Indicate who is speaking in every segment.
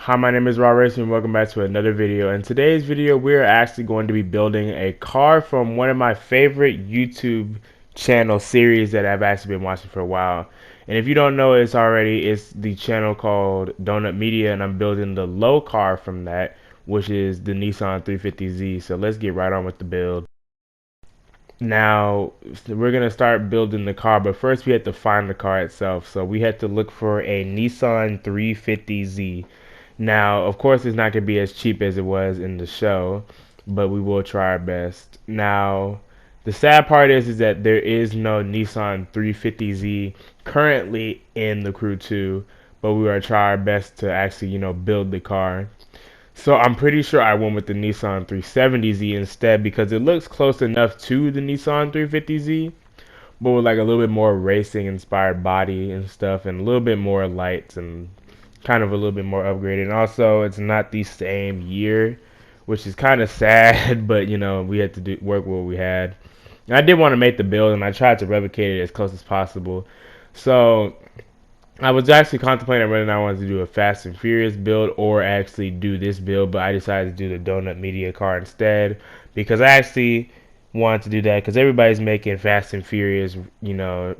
Speaker 1: Hi, my name is YT-Rahracer and welcome back to another video. In today's video, we're actually going to be building a car from one of my favorite YouTube channel series that I've actually been watching for a while. And if you don't know it's already, it's the channel called Donut Media, and I'm building the low car from that, which is the Nissan 350Z. So let's get right on with the build. Now, we're going to start building the car, but first we have to find the car itself. So we had to look for a Nissan 350Z. Now, of course, it's not going to be as cheap as it was in the show, but we will try our best. Now, the sad part is that there is no Nissan 350Z currently in the Crew 2, but we will try our best to actually, build the car. So I'm pretty sure I went with the Nissan 370Z instead because it looks close enough to the Nissan 350Z, but with like a little bit more racing inspired body and stuff, and a little bit more lights and kind of a little bit more upgraded. And also, it's not the same year, which is kind of sad, but we had to work with what we had. And I did want to make the build, and I tried to replicate it as close as possible. So I was actually contemplating whether or not I wanted to do a Fast and Furious build or actually do this build, but I decided to do the Donut Media car instead because I actually wanted to do that because everybody's making Fast and Furious,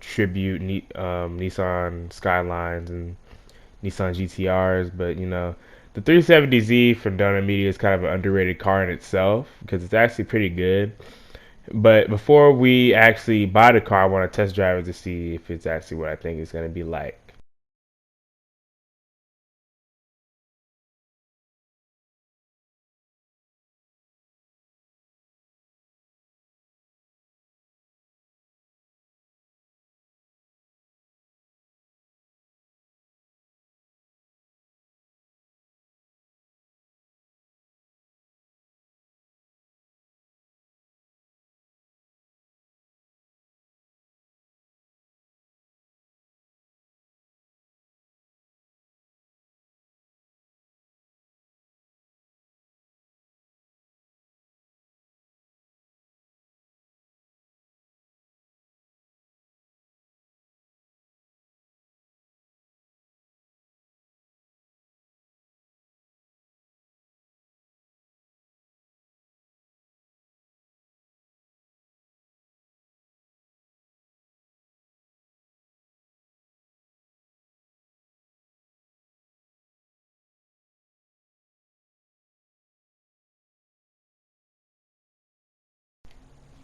Speaker 1: tribute Nissan Skylines and Nissan GTRs, but the 370Z from Donut Media is kind of an underrated car in itself because it's actually pretty good. But before we actually buy the car, I want to test drive it to see if it's actually what I think it's going to be like.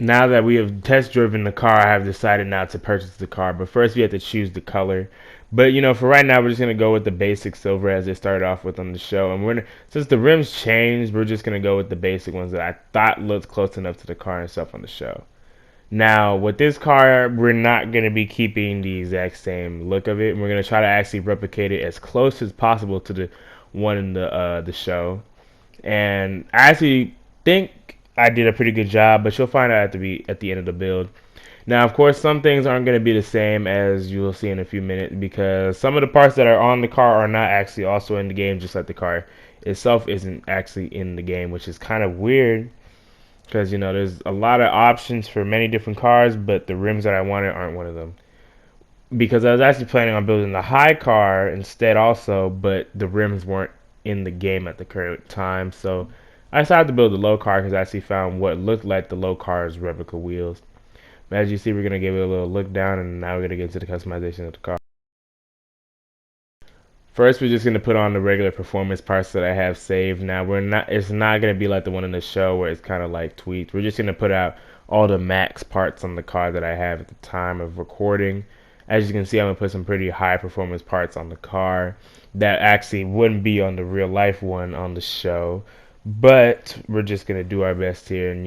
Speaker 1: Now that we have test driven the car, I have decided now to purchase the car. But first, we have to choose the color. But for right now, we're just gonna go with the basic silver as they started off with on the show. And since the rims changed, we're just gonna go with the basic ones that I thought looked close enough to the car itself on the show. Now, with this car, we're not gonna be keeping the exact same look of it. We're gonna try to actually replicate it as close as possible to the one in the show. And I actually think I did a pretty good job, but you'll find out at the end of the build. Now, of course, some things aren't going to be the same as you will see in a few minutes because some of the parts that are on the car are not actually also in the game, just like the car itself isn't actually in the game, which is kind of weird because there's a lot of options for many different cars, but the rims that I wanted aren't one of them. Because I was actually planning on building the high car instead also, but the rims weren't in the game at the current time, so I decided to build the low car because I actually found what looked like the low car's replica wheels. But as you see, we're going to give it a little look down, and now we're going to get into the customization of the car. First, we're just going to put on the regular performance parts that I have saved. Now, it's not going to be like the one in the show where it's kind of like tweaked. We're just going to put out all the max parts on the car that I have at the time of recording. As you can see, I'm going to put some pretty high performance parts on the car that actually wouldn't be on the real life one on the show. But we're just gonna do our best here, and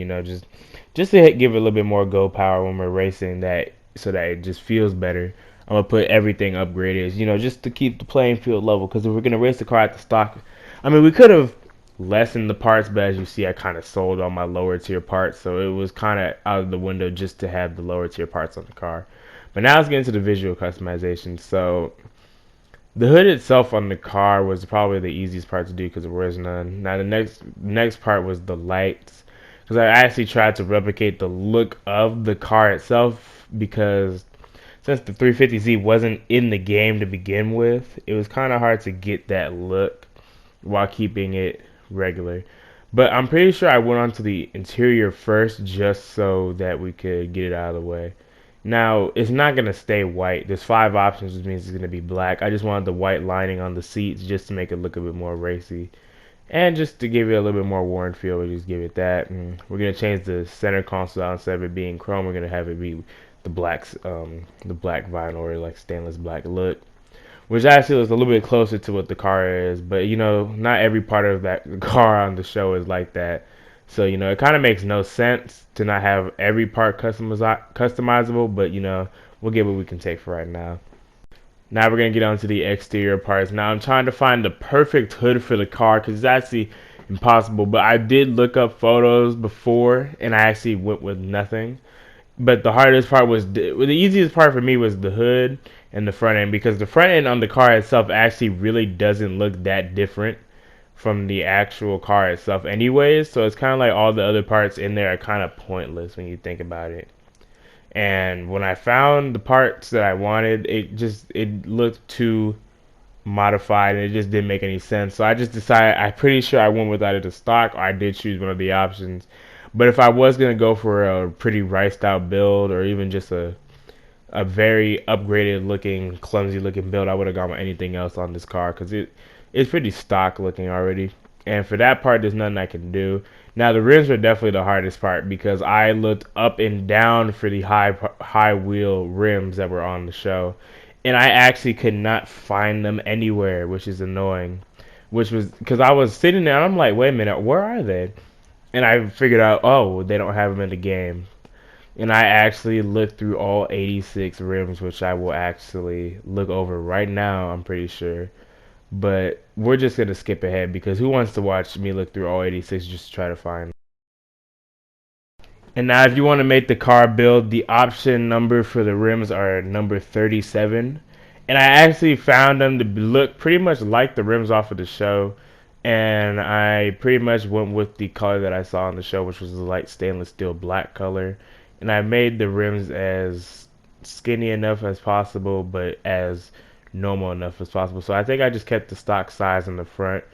Speaker 1: just to give it a little bit more go power when we're racing, that so that it just feels better. I'm gonna put everything upgraded, just to keep the playing field level. Because if we're gonna race the car at the stock, I mean, we could have lessened the parts, but as you see, I kind of sold all my lower tier parts, so it was kind of out of the window just to have the lower tier parts on the car. But now let's get into the visual customization. So the hood itself on the car was probably the easiest part to do because there was none. Now the next part was the lights, because I actually tried to replicate the look of the car itself because since the 350Z wasn't in the game to begin with, it was kind of hard to get that look while keeping it regular. But I'm pretty sure I went on to the interior first just so that we could get it out of the way. Now, it's not going to stay white. There's 5 options, which means it's going to be black. I just wanted the white lining on the seats just to make it look a bit more racy. And just to give it a little bit more worn feel, we just give it that. And we're going to change the center console out. Instead of it being chrome, we're going to have it be the black vinyl, or like stainless black look, which actually is a little bit closer to what the car is. But you know, not every part of that car on the show is like that. So you know, it kind of makes no sense to not have every part customizable. But you know, we'll get what we can take for right now. Now we're gonna get onto the exterior parts. Now I'm trying to find the perfect hood for the car because it's actually impossible. But I did look up photos before, and I actually went with nothing. But the hardest part was the easiest part for me was the hood and the front end, because the front end on the car itself actually really doesn't look that different from the actual car itself anyways. So it's kind of like all the other parts in there are kind of pointless when you think about it. And when I found the parts that I wanted, it looked too modified and it just didn't make any sense. So I just decided, I'm pretty sure I went with either the stock or I did choose one of the options. But if I was gonna go for a pretty riced out build, or even just a very upgraded looking, clumsy looking build, I would have gone with anything else on this car because it's pretty stock looking already. And for that part, there's nothing I can do. Now the rims are definitely the hardest part because I looked up and down for the high wheel rims that were on the show, and I actually could not find them anywhere, which is annoying. Which was because I was sitting there and I'm like, wait a minute, where are they? And I figured out, oh, they don't have them in the game. And I actually looked through all 86 rims, which I will actually look over right now, I'm pretty sure. But we're just going to skip ahead because who wants to watch me look through all 86 just to try to find them? And now if you want to make the car build, the option number for the rims are number 37. And I actually found them to look pretty much like the rims off of the show. And I pretty much went with the color that I saw on the show, which was the light stainless steel black color. And I made the rims as skinny enough as possible, but as normal enough as possible. So I think I just kept the stock size in the front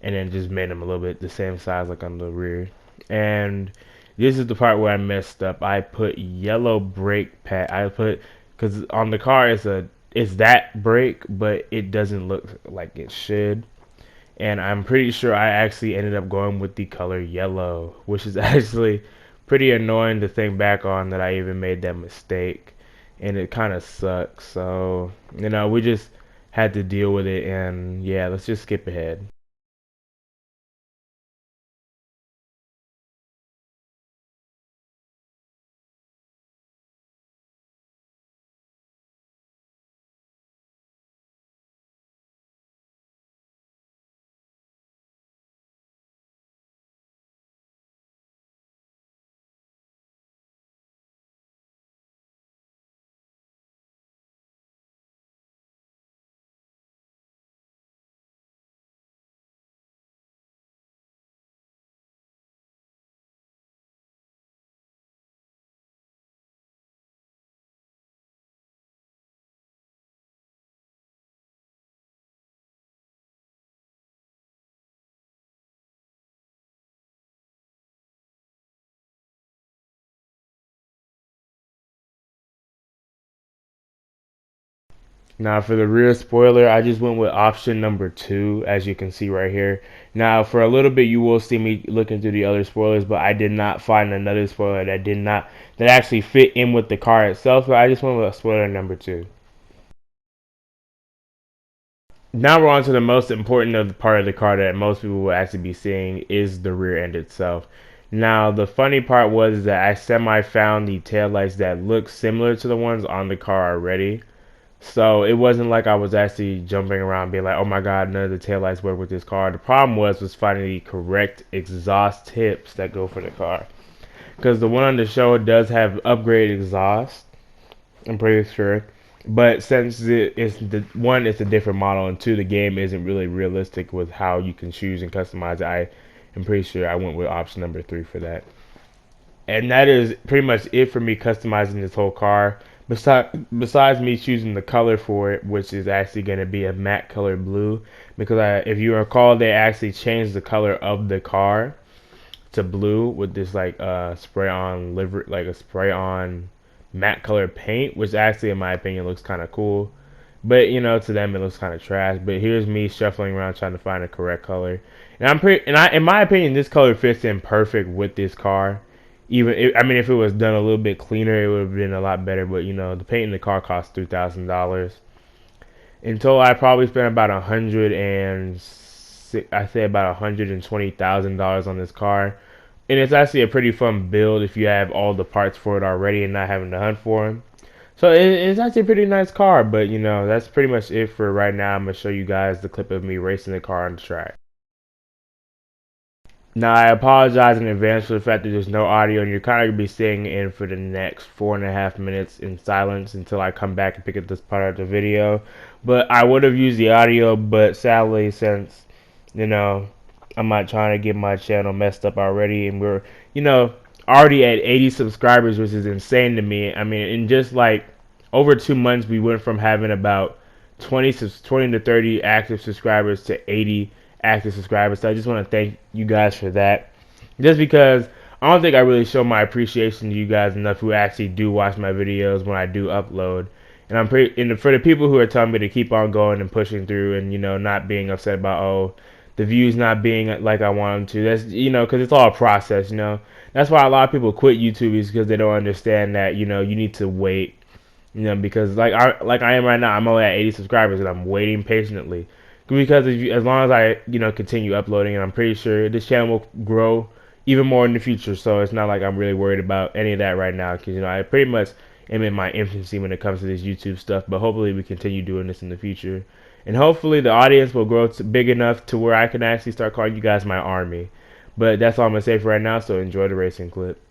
Speaker 1: and then just made them a little bit the same size like on the rear. And this is the part where I messed up. I put yellow brake pad. Because on the car it's that brake, but it doesn't look like it should. And I'm pretty sure I actually ended up going with the color yellow, which is actually pretty annoying to think back on that I even made that mistake. And it kind of sucks. So, you know, we just had to deal with it. And yeah, let's just skip ahead. Now for the rear spoiler, I just went with option number 2, as you can see right here. Now for a little bit you will see me looking through the other spoilers, but I did not find another spoiler that actually fit in with the car itself, so I just went with spoiler number 2. Now we're on to the most important of the part of the car that most people will actually be seeing, is the rear end itself. Now the funny part was that I semi found the taillights that look similar to the ones on the car already. So it wasn't like I was actually jumping around being like, oh my god, none of the taillights work with this car. The problem was finding the correct exhaust tips that go for the car. Because the one on the show does have upgraded exhaust, I'm pretty sure. But since it's a different model, and two, the game isn't really realistic with how you can choose and customize it, I am pretty sure I went with option number 3 for that. And that is pretty much it for me customizing this whole car. Besides me choosing the color for it, which is actually going to be a matte color blue, because if you recall, they actually changed the color of the car to blue with this like spray on liver, like a spray on matte color paint, which actually in my opinion looks kind of cool. But to them it looks kind of trash. But here's me shuffling around trying to find the correct color, and in my opinion, this color fits in perfect with this car. I mean, if it was done a little bit cleaner, it would have been a lot better. But the paint in the car cost $3,000. In total, I probably spent about I say about $120,000 on this car, and it's actually a pretty fun build if you have all the parts for it already and not having to hunt for them. So it's actually a pretty nice car, but that's pretty much it for right now. I'm gonna show you guys the clip of me racing the car on the track. Now I apologize in advance for the fact that there's no audio, and you're kind of gonna be staying in for the next 4.5 minutes in silence until I come back and pick up this part of the video. But I would have used the audio, but sadly, since I'm not trying to get my channel messed up already, and we're already at 80 subscribers, which is insane to me. I mean, in just like over 2 months, we went from having about 20 to 30 active subscribers to 80 active subscribers. So I just want to thank you guys for that. Just because I don't think I really show my appreciation to you guys enough who actually do watch my videos when I do upload. And for the people who are telling me to keep on going and pushing through and not being upset about the views not being like I want them to. That's because it's all a process. That's why a lot of people quit YouTube, is because they don't understand that you need to wait. Because like I am right now, I'm only at 80 subscribers and I'm waiting patiently. Because as long as I continue uploading, and I'm pretty sure this channel will grow even more in the future. So it's not like I'm really worried about any of that right now, because I pretty much am in my infancy when it comes to this YouTube stuff. But hopefully we continue doing this in the future, and hopefully the audience will grow big enough to where I can actually start calling you guys my army. But that's all I'm gonna say for right now. So enjoy the racing clip.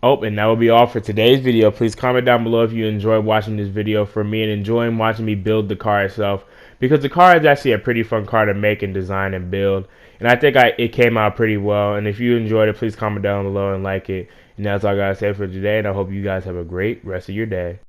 Speaker 1: Oh, and that will be all for today's video. Please comment down below if you enjoyed watching this video from me and enjoying watching me build the car itself, because the car is actually a pretty fun car to make and design and build, and I think it came out pretty well. And if you enjoyed it, please comment down below and like it. And that's all I gotta say for today, and I hope you guys have a great rest of your day.